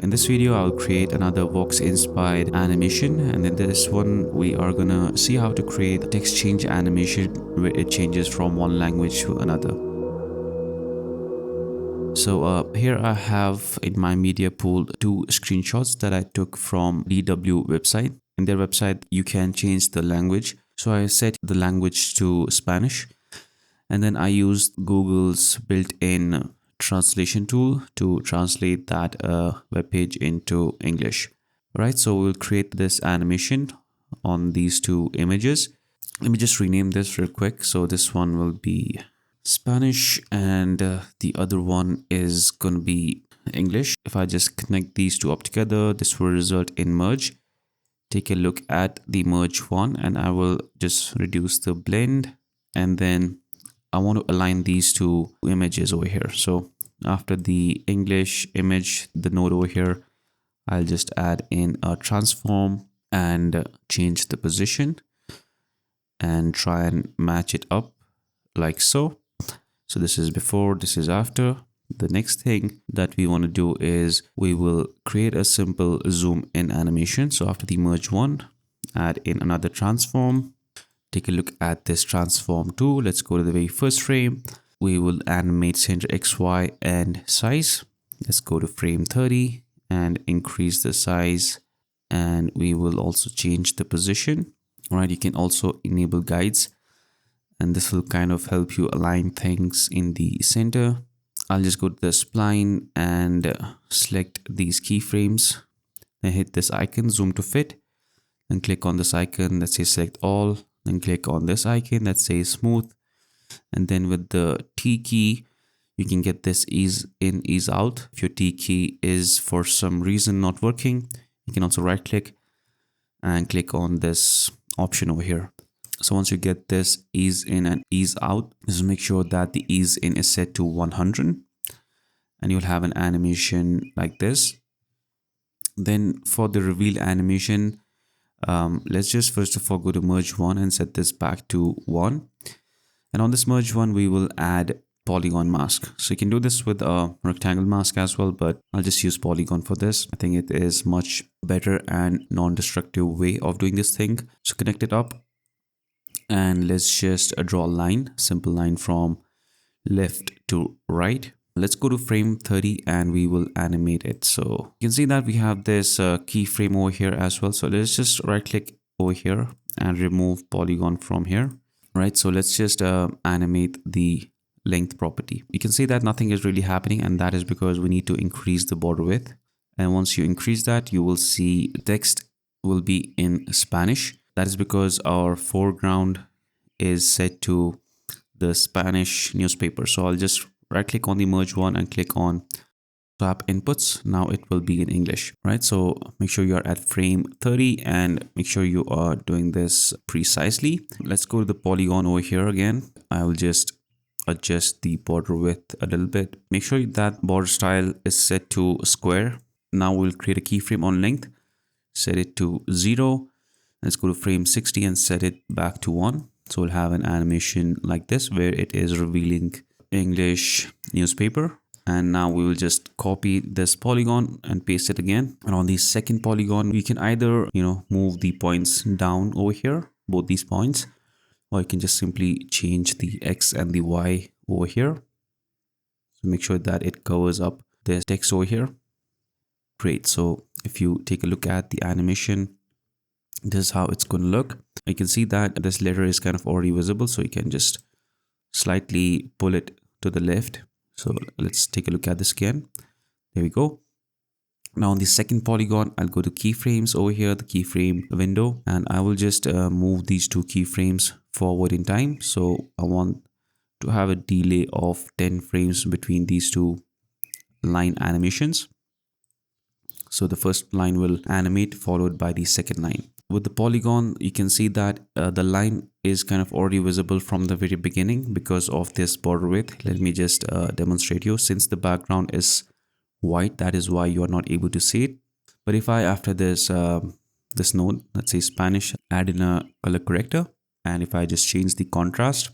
In this video, I'll create another Vox inspired animation, and in this one, we are gonna see how to create a text change animation where it changes from one language to another. So here I have in my media pool two screenshots that I took from DW website. In their website, you can change the language. So I set the language to Spanish, and then I used Google's built-in translation tool to translate that web page into English. Right, so we'll create this animation on these two images. Let me just rename this real quick. So this one will be Spanish and the other one is going to be English. If I just connect these two up together, this will result in merge. Take a look at the merge one, and I will just reduce the blend, and then I want to align these two images over here. So after the English image, the node over here, I'll just add in a transform and change the position and try and match it up like so. So this is before, this is after. The next thing that we want to do is we will create a simple zoom in animation. So after the merge one, add in another transform. Take a look at this transform tool. Let's go to the very first frame. We will animate center X, Y, and size. Let's go to frame 30 and increase the size. And we will also change the position. All right, you can also enable guides, and this will kind of help you align things in the center. I'll just go to the spline and select these keyframes. Then hit this icon, zoom to fit, and click on this icon that says select all. Then click on this icon that says smooth, and then with the T key you can get this ease in, ease out. If your T key is for some reason not working, you can also right click and click on this option over here. So once you get this ease in and ease out, just make sure that the ease in is set to 100, and you'll have an animation like this. Then for the reveal animation, let's just first of all go to merge one and set this back to 1. And on this merge one, we will add polygon mask. So you can do this with a rectangle mask as well, but I'll just use polygon for this. I think it is much better and non-destructive way of doing this thing. So connect it up, and let's just draw a line, simple line from left to right. Let's go to frame 30 and we will animate it. So you can see that we have this keyframe over here as well. So let's just right click over here and remove polygon from here. Right, so let's just animate the length property. You can see that nothing is really happening, and that is because we need to increase the border width. And once you increase that, you will see text will be in Spanish. That is because our foreground is set to the Spanish newspaper. So I'll just right click on the merge one and click on swap inputs. Now it will be in English, right? So make sure you are at frame 30 and make sure you are doing this precisely. Let's go to the polygon over here again. I will just adjust the border width a little bit. Make sure that border style is set to square. Now we'll create a keyframe on length, set it to 0. Let's go to frame 60 and set it back to 1. So we'll have an animation like this where it is revealing English newspaper. And now we will just copy this polygon and paste it again. And on the second polygon, we can either, move the points down over here, both these points, or you can just simply change the X and the Y over here. So make sure that it covers up this text over here. Great. So if you take a look at the animation, this is how it's going to look. You can see that this letter is kind of already visible, so you can just slightly pull it to the left. So let's take a look at this again. There we go. Now on the second polygon, I'll go to keyframes over here, the keyframe window, and I will just move these two keyframes forward in time. So I want to have a delay of 10 frames between these two line animations. So the first line will animate followed by the second line. With the polygon, you can see that the line is kind of already visible from the very beginning because of this border width. Let me just demonstrate you. Since the background is white, that is why you are not able to see it. But if I, after this this node, let's say Spanish, add in a color corrector, and if I just change the contrast,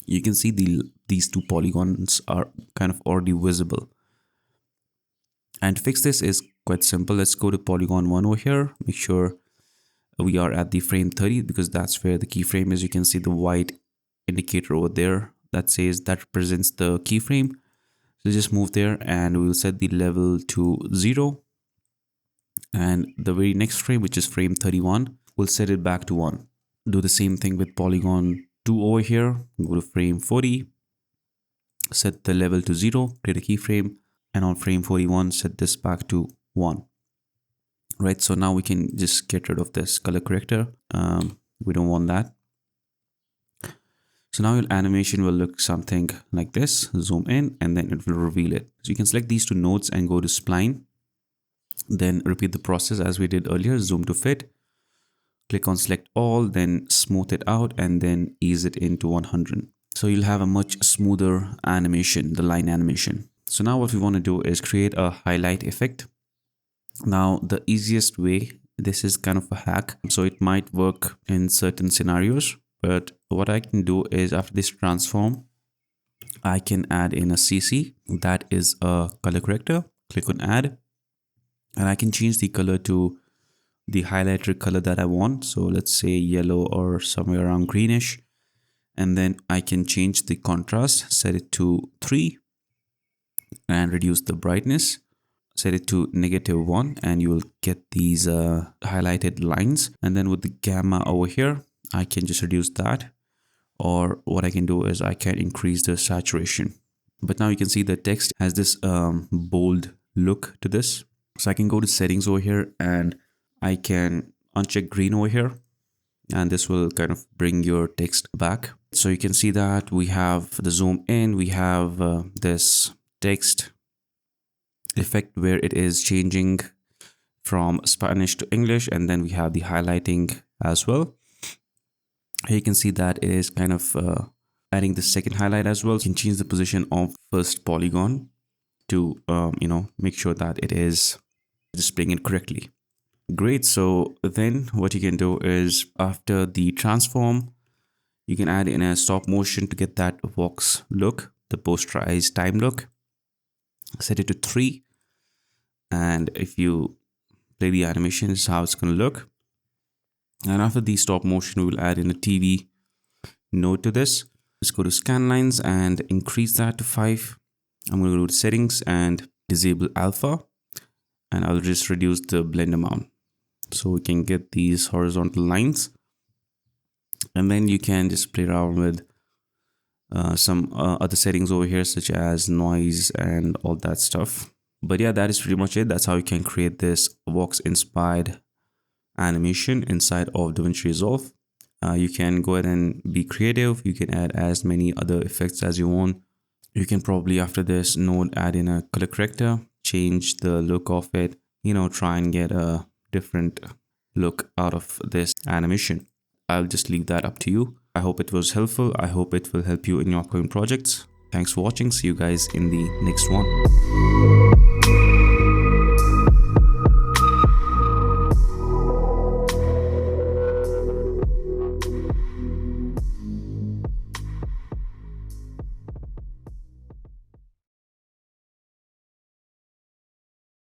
you can see these two polygons are kind of already visible. And to fix this is Quite simple. Let's go to polygon 1 over here. Make sure we are at the frame 30 because that's where the keyframe is. You can see the white indicator over there that says that represents the keyframe. So just move there and we will set the level to 0. And the very next frame, which is frame 31, we'll set it back to 1. Do the same thing with polygon 2 over here. Go to frame 40, set the level to 0, create a keyframe, and on frame 41, set this back to 1. Right, so now we can just get rid of this color corrector. We don't want that. So now your animation will look something like this. Zoom in and then it will reveal it. So you can select these two nodes and go to spline. Then repeat the process as we did earlier. Zoom to fit. Click on select all, then smooth it out and then ease it into 100. So you'll have a much smoother animation, the line animation. So now what we want to do is create a highlight effect. Now the easiest way, this is kind of a hack, so it might work in certain scenarios, but what I can do is after this transform, I can add in a CC, that is a color corrector. Click on add and I can change the color to the highlighter color that I want. So let's say yellow or somewhere around greenish. And then I can change the contrast, set it to 3 and reduce the brightness. Set it to -1 and you will get these highlighted lines. And then with the gamma over here, I can just reduce that. Or what I can do is I can increase the saturation. But now you can see the text has this bold look to this. So I can go to settings over here and I can uncheck green over here. And this will kind of bring your text back. So you can see that we have the zoom in, we have this text effect where it is changing from Spanish to English, and then we have the highlighting as well. Here you can see that it is kind of adding the second highlight as well. You can change the position of first polygon to make sure that it is displaying it correctly. Great. So then what you can do is after the transform, you can add in a stop motion to get that Vox look, the posterized time look. Set it to 3. And if you play the animation, this is how it's going to look. And after the stop motion, we will add in a TV node to this. Let's go to scan lines and increase that to 5. I'm going to go to settings and disable alpha. And I'll just reduce the blend amount. So we can get these horizontal lines. And then you can just play around with some other settings over here, such as noise and all that stuff. But yeah, that is pretty much it. That's how you can create this Vox inspired animation inside of DaVinci Resolve. You can go ahead and be creative. You can add as many other effects as you want. You can probably after this node add in a color corrector, change the look of it, try and get a different look out of this animation. I'll just leave that up to you. I hope it was helpful. I hope it will help you in your upcoming projects. Thanks for watching. See you guys in the next one.